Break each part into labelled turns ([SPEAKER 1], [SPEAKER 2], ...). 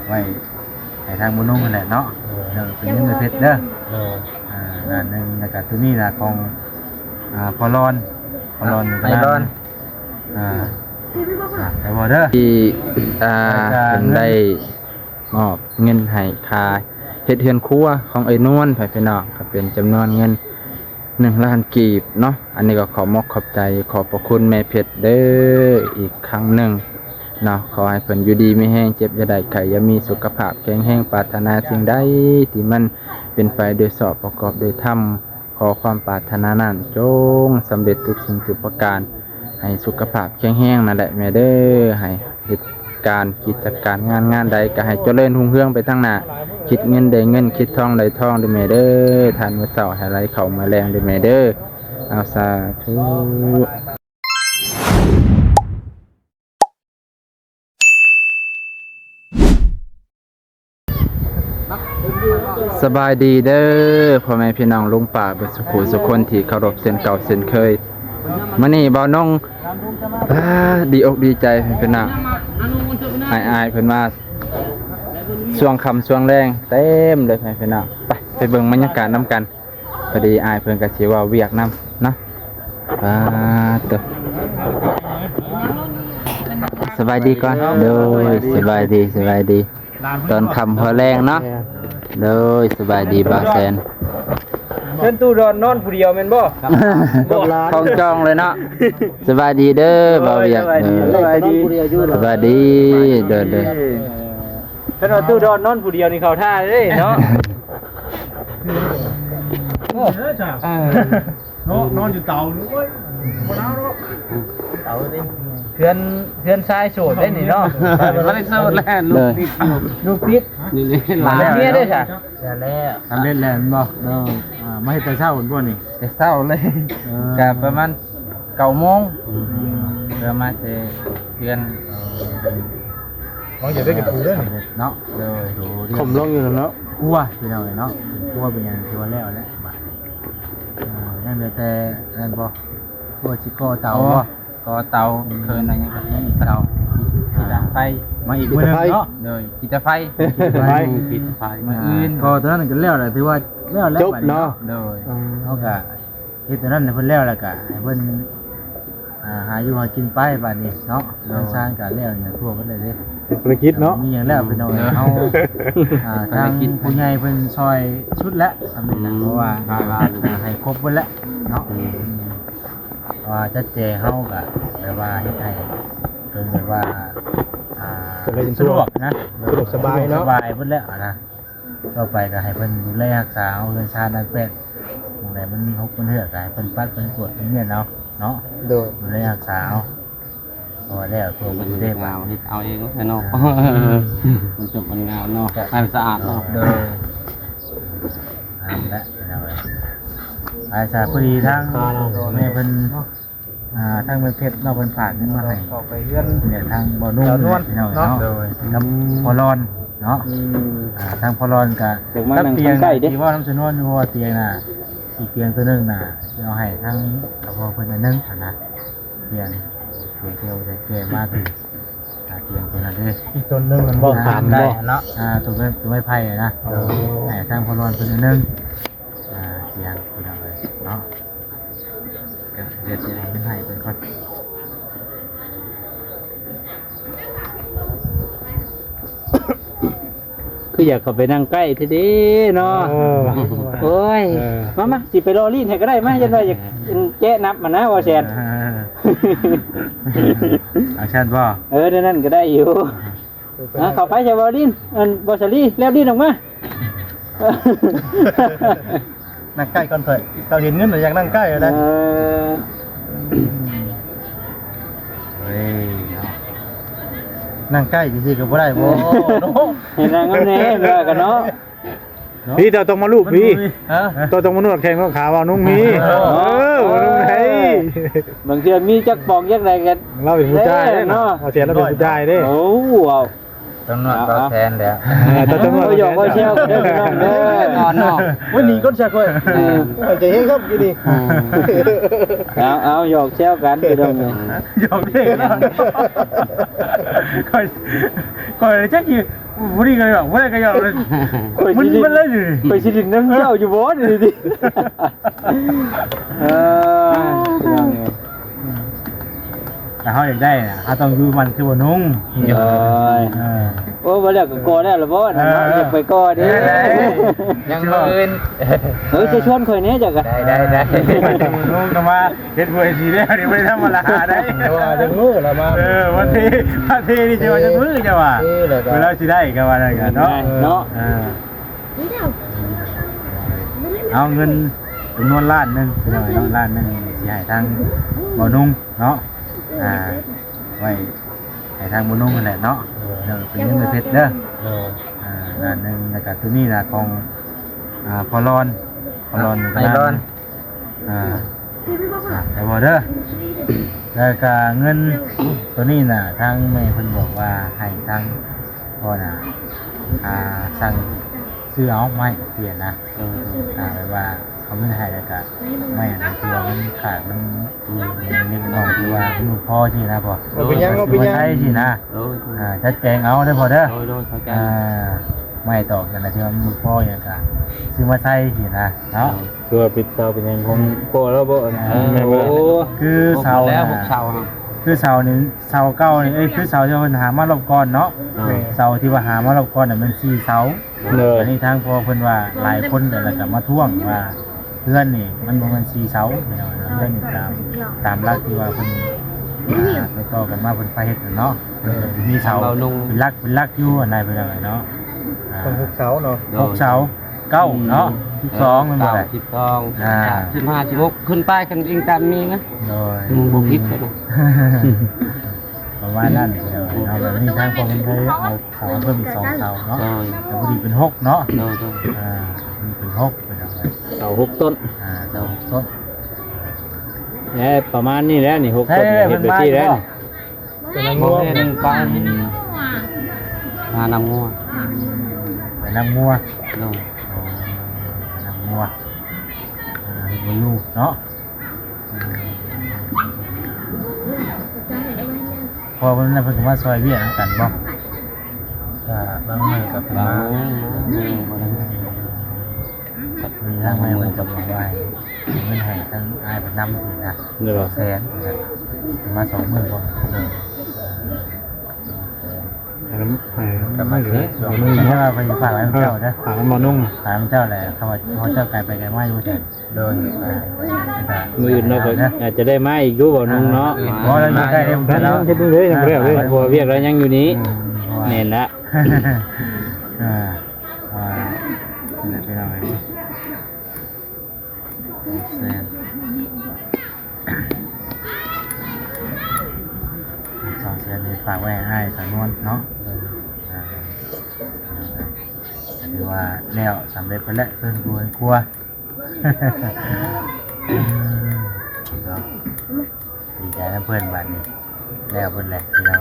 [SPEAKER 1] ไว้ให้ทางบุญนุ่งนั่นแหละเนาะเป็นเงินเพชรเด้อล้านหนึงแล้วก็ตัวนี้ล่ะของพอรอน
[SPEAKER 2] ไอรอน
[SPEAKER 1] แต่บ่เด้อ
[SPEAKER 2] ที่เป็นได้มอบเงินให้ค่าเฮ็ดเฮือนครัวของไอ้นวลพี่น้องก็เป็นจำนวนเงิน1 ล้านกีบเนาะอันนี้ก็ขอมอบขอบใจขอบพระคุณแม่เพชรเด้ออีกครั้งหนึ่งเนาะขอให้เพิ่นอยู่ดีไม่แห้งเจ็บอย่าได้ไข้อย่ามีสุขภาพแข็งแรงปรารถนาสิ่งใดที่มันเป็นไปโดยสอบประกอบโดยธรรมขอความปรารถนานั้นจงสำเร็จทุกสิ่งทุกประการให้สุขภาพแข็งแรงนั่นแหละแม่เด้อให้เหตุการกิจการงานใดก็ให้เจริญรุ่งเรืองไปทั้งหน้าคิดเงินได้เงินคิดทองได้ทองด้วยแม่เด้อทานมื้อเช้าให้ไหลเข้ามาแรงด้วยแม่เด้อเอาสาธุสบายดีเด้อพ่อแม่พี่น้องลุงป้าเบิดสุขุสุคนที่เคารพเส้นเก่าเส้นเคยมื้อนี้บ่าวน้องดีอกดีใจพี่น้องอายเพิ่นมาช่วงค่ำช่วงแรงเต็มเลยพี่น้องไปเบิ่งบรรยากาศนำกันพอดีอายเพิ่นก็สิว่าเวียกนำเนาะตัวสบายดีก่อนโดยสบายดีตอนค่ำพอแรงเนาะโดยสบายดีบ่าวแสน
[SPEAKER 3] เพิ่นตู้นอนผู้เดียวแม่นบ่
[SPEAKER 2] ของจองเลยเนาะสบายดีเด้อบ่าวเวียก
[SPEAKER 3] สบายดี
[SPEAKER 2] เด้อ
[SPEAKER 3] เพิ่นว่าตู้นอนผู้เดียวนี่เข้าท่าเด้เนาะ
[SPEAKER 1] นอนอยู่เตาโอ้ยบ่หนาวเนาะ
[SPEAKER 3] เตาดิเพื่อนชายโสดได้นี่เนาะ
[SPEAKER 2] บ่ได้โสดแล้ว
[SPEAKER 3] ลูกติด
[SPEAKER 2] นี่
[SPEAKER 3] หลานเมียเด้อจ้ะแล้ว
[SPEAKER 1] ทำเล่นแล้วบ่ไม่ให้แต่เช้าพุ่นบ่นี่
[SPEAKER 2] แต่เช้าเลยก็ประมาณ9 โมงประมาณสิเดือน
[SPEAKER 1] อย่าได้กับผู้เด้อเนาะ
[SPEAKER 3] ผมลงอยู่แล้วเนาะ
[SPEAKER 1] กลัวพี่น้องเนาะกลัวเป็นหยังคือว่าแล้วแหละนั่นแต่นั่นบ่กลัวสิก่อเตาบ่
[SPEAKER 2] ก่อเตาเคินอะไรเงี้ยเตาไฟ
[SPEAKER 1] มาอีกมื้อนึงเนาะ
[SPEAKER 2] เลยกินไฟปิดไฟ
[SPEAKER 1] มื้ออื่นก็ตอนนั้นก็แล้วแหละถือว่าแล้วแล้วบัดนี้เนาะ
[SPEAKER 2] เลย
[SPEAKER 1] เฮาก็เฮ็ดตอนนั้นเพิ่นแล้วแล้วก็ให้เพิ่นหาอยู่หากินไปบัดนี้เนาะเรื่องสร้างก็แล้วเนี่ยทั่วเบิดเลยเด้
[SPEAKER 3] ธุรกิจเนาะ
[SPEAKER 1] มีหยังแล้วพี่น้องเฮาทางผู้ใหญ่เพิ่นซอยชุดแล้วสำเร็จแล้วเพราะว่าให้ครบเบิดแล้วเนาะว่าจัดแจงเฮาก็แบบว่าเฮ็ดให้เพิ่นแบบว่าสะดวกนะ
[SPEAKER 3] สะดวกสบายเนาะ
[SPEAKER 1] สบายเบิดแล้วนะต่อไปก็ให้เพิ่นดูแลรักษาเอาเงินชาตินั้นเป็นตรงไหนมันฮกมันเหือกก็ให้เพิ่นปัดเพิ่นกวดเพิ่นเมียนเอาเนาะดูแลรักษาเอาพอแล้วตัวมันได้มา
[SPEAKER 2] เอาเองแค่นอกมันจบมันงามเนาะให้สะอาดเนาะ
[SPEAKER 1] โดยและเอาไว้อาสาพอดีทั้งแม่เพิ่นทั้งเมืองเพชรเราเพิ่นฝากเงินมาให้
[SPEAKER 3] ไปเฮือน
[SPEAKER 1] เนี่ยทางบ่อนุ่มเนาะโดยน้ำพอร้อนเนาะทางพอร้อนก็รับเตียงที่ว่าน้ำสนวนเพราะว่าเตียงน่ะอีกเตียงตัวนึงน่ะเอาให้ทั้งพอเพิ่นนึงนะเตียงเที่ยวจะแก่มากเลยเตียงตัวนั้นเลย
[SPEAKER 3] อีกต้นนึงมันบ่ขาดได้เนาะ
[SPEAKER 1] ตัวไม้ไผ่นะทางพอร้อนเพิ่นนึงเตียงตัวนั้นเลยเนาะเดี๋ยวจะให้เป็นคน
[SPEAKER 3] คืออยากเข้าไปนั่งใกล้ทีเดีเนาะโอ้ยมาสิไปรอรีดให้ก็ได้มั้ยจังว่าอยากแจ้นับมันนะว่าแซน
[SPEAKER 1] อาชันบ่
[SPEAKER 3] นั่นก็ได้อยู่เข้าไปจะบ่ลินบ่สลีแล้วลินออกมา
[SPEAKER 1] นั่งใกล้ก่อนเถอะเราเห็นเงินหรืออยากนั่งใกล้นะนั่งใกล้จริงๆก็บ่ได้บ่
[SPEAKER 3] เห็นนั่งแน่ว่ากันเนาะ
[SPEAKER 4] พี่เจ้าต้องมาลูกพี่ตัวต้องมานวดแข้งนวดขาว่านุ่งมีนุ่งไหน
[SPEAKER 3] บางทีมีจักปองจักอะไรกัน
[SPEAKER 4] เราเป็นผู้ชายเนาะเอาเสียเราเป็นผู้ชายเด้
[SPEAKER 3] โอ้ว้าว
[SPEAKER 2] ต้องนวดก็แทนแล้ว
[SPEAKER 4] ตัวจำนวน
[SPEAKER 3] หยอกก็เชี่ยวเด้อพี่น้องเด้อนอนเนาะ
[SPEAKER 1] วันนี้ก็จะค่อยจะเห็นครับกินดิ
[SPEAKER 3] เอาหยอกเชี่ยวกันพี่น้องเนี่ย
[SPEAKER 1] หยอกเด็กนะก่อนจะกี่วันนี้ก็หยอกวันนี้ก็หยอกเลยมันเลยอยู่
[SPEAKER 3] ไปสิดินน้ำเจ้าอยู่บ่นี่ดิพี่น้องเนี่ย
[SPEAKER 1] แต่เขาอยากได้นะเขาต้องอยู่มันคือว่านุ่ง
[SPEAKER 3] โอ้บ่แล้วก็กอได้ล่ะบ่น่ะอยากไปกอเด้
[SPEAKER 2] ยังอื่น
[SPEAKER 3] จะชวนข่อยแน่จักอ่ะ
[SPEAKER 2] ได้
[SPEAKER 1] นุ่งก็มาเฮ็ดบวยสีแล้วนี่ไม่ธรรมดาได้ว่าจังมือละมาวันที่นี่จะว่าจังมือจะว่าเวลาสิได้ก็ว่าได้กันเนาะ
[SPEAKER 3] เนาะ
[SPEAKER 1] เอาเงินจำนวนล้านหนึงเนาะล้านหนึงสิให้ทางบ่นุ่งเนาะไว้ให้ทางบ่นุ่งนั่นแหละเนาะเป็นเงินเพชรเด้อล้านหนึงแล้วก็ตัวนี้น่ะของพอรอนไอรอนแต่บ่เด้อแล้วก็เงินตัวนี้น่ะทางแม่เพิ่นบอกว่าให้ทางพ่อน่ะสั่งซื้อเอาไม้เปลี่ยนนะแบบว่าเขาไม่ให้แล้วก็ไม่อันนี้คือว่ามันขาดมันนี่ก็ต้องคือว่ามันพอที่นะพอเป็นยังใช่ที่นะชัดแจงเอาได้พอเด้อไม่ตอกกันนะที่ว่ามันพออย่างกันซื้อมาใส่ที่นะเนาะ
[SPEAKER 4] คือปิดเสาเป็นยังคงโปแล้วบ่
[SPEAKER 1] คือเสาแล้ว6เสาคือเสานี่เสาเก้านี่คือเสาที่เพิ่นหามารอบก่อนเนาะเสาที่ว่าหามารอบก่อนน่ะมัน4เสาอันนี้ทางพอเพิ่นว่าหลายคนแต่ละก็มาท่วงว่าเพื่อนนี่มันบ่แม่น4เสาเพื่อนนี่ตามหลักที่ว่าเพิ่นไปต่อกันมาเพิ่นไปเฮ็ดเนาะมีเสาเป็นหลักอยู่อันใดเป็นอะไรเนาะ6เสาเนาะ6เสา9เนาะ12มันบ่ได้
[SPEAKER 3] 15 16ขึ้นป้ายกันจริงตามนี้นะ
[SPEAKER 1] โดย
[SPEAKER 3] บ่ผิดเลย
[SPEAKER 1] ประมาณนั้นเอาแบบนี้ทางพอเพิ่นเคยเอาเสาเพิ่มอีก2เสาเนาะแต่พอดีเป็น6เนาะมีเป็น6เป็นอะไร
[SPEAKER 3] เสา6ต้น
[SPEAKER 1] เสา6ต้น
[SPEAKER 3] ประมาณนี้แล้วนี่6ต้นเฮ็ดไปที่แล้ว
[SPEAKER 1] เป็นงัวเป็นปลา
[SPEAKER 3] น้ำงัว
[SPEAKER 1] เป็นน้ำงัวน้ำงัวอยู่เนาะพอมันเพิ่งมาซอยเวียนกันบ่บางมื้อกับมาทางแม่มันก็บอกว่าเงินให้ทั้งอ้ายเพิ่นนำสินะ100,000มา2มื้อบ่ไม่เหลือมือนี่ว่าไปฝากไว้เจ้าเด้อฝากมานุ่งฝากเจ้าแหละคำว่าเขาเจ้าไก่ไปไก่มาอยู่แต่โดย
[SPEAKER 3] มือเราก็อาจจะได้มาอีกดูบ่นุ่งเนาะ
[SPEAKER 1] เพราะเราอยู่ใกล้เอ็ม
[SPEAKER 4] แล้วเฮ็ดเลยยังเรียกเลย
[SPEAKER 3] บัวเวียกเรายังอยู่นี้เน่นละ
[SPEAKER 1] นี่เป็นอะไรแซน2 แสนนี่ฝากไว้ให้สำนวนเนาะถือว่าแล้วสำเร็จไปแล้วเพิ่นกลัวดีใจนะเพื่อนบ้านนี้แล้วเพิ่นแหละที่เรา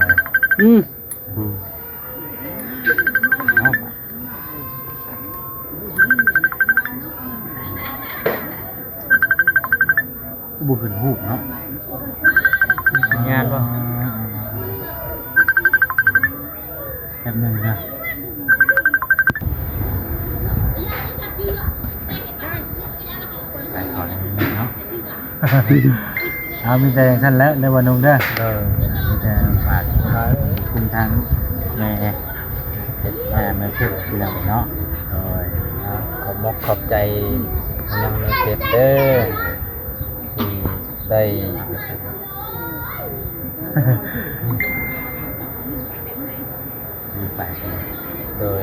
[SPEAKER 1] บุขึ้นหูเนาะ
[SPEAKER 3] งานป่ะ
[SPEAKER 1] แป๊บนึงนะใส่ขอได้เนาะเอามีแต่อย่างนั้นแล้วในวันนุ่งเด้อมีแต่ฝากคุณทางแม่คือที่เราเนาะโดย
[SPEAKER 2] ขอบใจยังมีเพชรเด้อที่ได้
[SPEAKER 1] ไป
[SPEAKER 2] โดย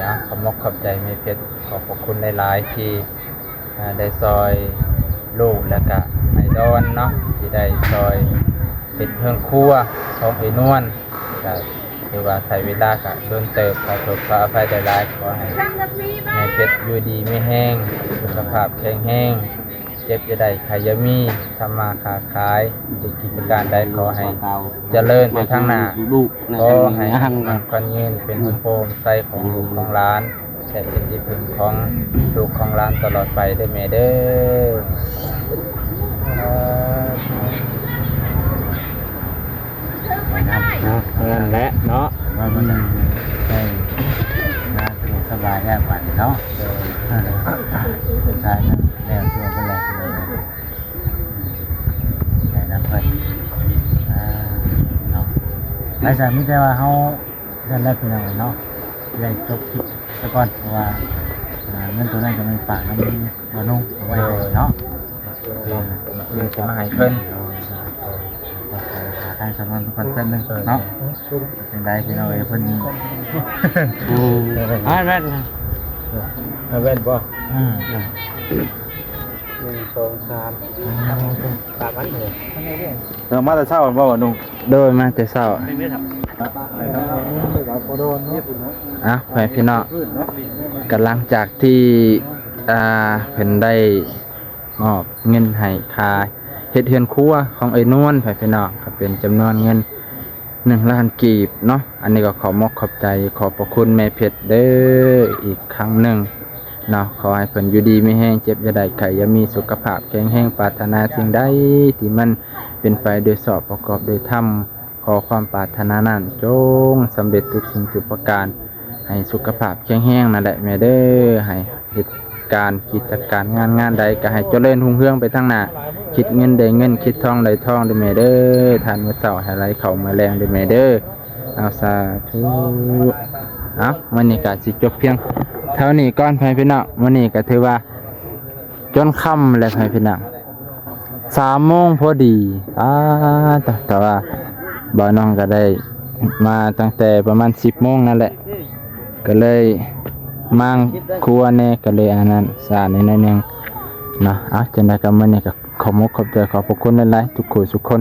[SPEAKER 2] ขอบใจมีเพชรขอบคุณหลายๆที่ได้ซอยลูกและก็ไอดอนเนาะที่ได้ซอยเป็นเพื่อนครัวของไอ้นวลก็คือว่าใช้เวลาก็โดนเติบขอโทษขออภัยหลายๆขอให้เพชรอยู่ดีไม่แห้งสุขภาพแข็งแรงเจ จ็บอย่าได้ใครอย่ามีทำมาค้าขายกิจการใดขอให้เจริญไปทางหน้าขอให้คนยืนเป็นโฮมใส่ของลูกของหลานแต่เป็นที่พึ่งของลูกของหลานตลอดไปได้แม่เด้อ
[SPEAKER 3] นั่นแหละเนาะ
[SPEAKER 1] ว่ามันได้น่าสบายแย่กว่าเนาะสุดท้ายแล้วตัวก็แหลกเลยแต่น้ำเพิ่นเนาะหลายสายมิแต่ว่าเขาจะแลกเป็นอะไรเนาะได้จบคลิปซะก่อนเพราะว่าเงินตัวนั้นจะไม่ฝากน้ำมันนุ่งเอาไว้เนาะ
[SPEAKER 2] เรียนจะมาให้เพิ่น
[SPEAKER 1] ทางสำนักทุกคนเป็นหนึ่งเนาะเป็นได้พี่น้องเอ้ยเพิ่น
[SPEAKER 3] แม่นแม่นบ่
[SPEAKER 1] อืม
[SPEAKER 3] 1 2 3ตามมันเลย
[SPEAKER 4] เรามาแต่เช้าบ่ว่านุ่ง
[SPEAKER 2] โดยมาแต่เช้าไปพี่น้องกำลังจากที่เพิ่นได้มอบเงินให้ค่าเฮ็ดเฮือนครัวของไอ้นวลพี่น้องก็เป็นจำนวนเงิน1 ล้านกีบเนาะอันนี้ก็ขอมอบขอบใจขอบพระคุณแม่เพชรเด้ออีกครั้งหนึ่งเนาะขอให้เพิ่นอยู่ดีไม่แห้งเจ็บอย่าได้ไข้อย่ามีสุขภาพแข็งแรงปรารถนาสิ่งใดที่มันเป็นไปโดยสอบประกอบโดยธรรมขอความปรารถนานั้นจงสำเร็จทุกสิ่งทุกประการให้สุขภาพแข็งแรงนั่นแหละแม่เด้อให้เหตุการกิจการงานใดก็ให้เจริญรุ่งเรืองไปทั้งหน้าคิดเงินได้เงินคิดทองได้ทองได้แม่เด้อทานมื้อเช้าให้ไหลเข้ามื้อแลงได้แม่เด้อเอาสาธุมื้อนี้ก็สิจบเพียงเท่านี้ก่อนพี่น้องมื้อนี้ก็ถือว่าจนค่ำแล้วพี่น้อง3 โมงพอดีแต่ว่าบ่าวน้องก็ได้มาตั้งแต่ประมาณ10 โมงนั่นแหละก็เลยมั่งครัวแน่ก็เลยอันนั้นสาในนึงเนาะจังได๋ก็มื้อนี้ก็ขอบคุณขอบใจขอบพระคุณหลายๆทุกคน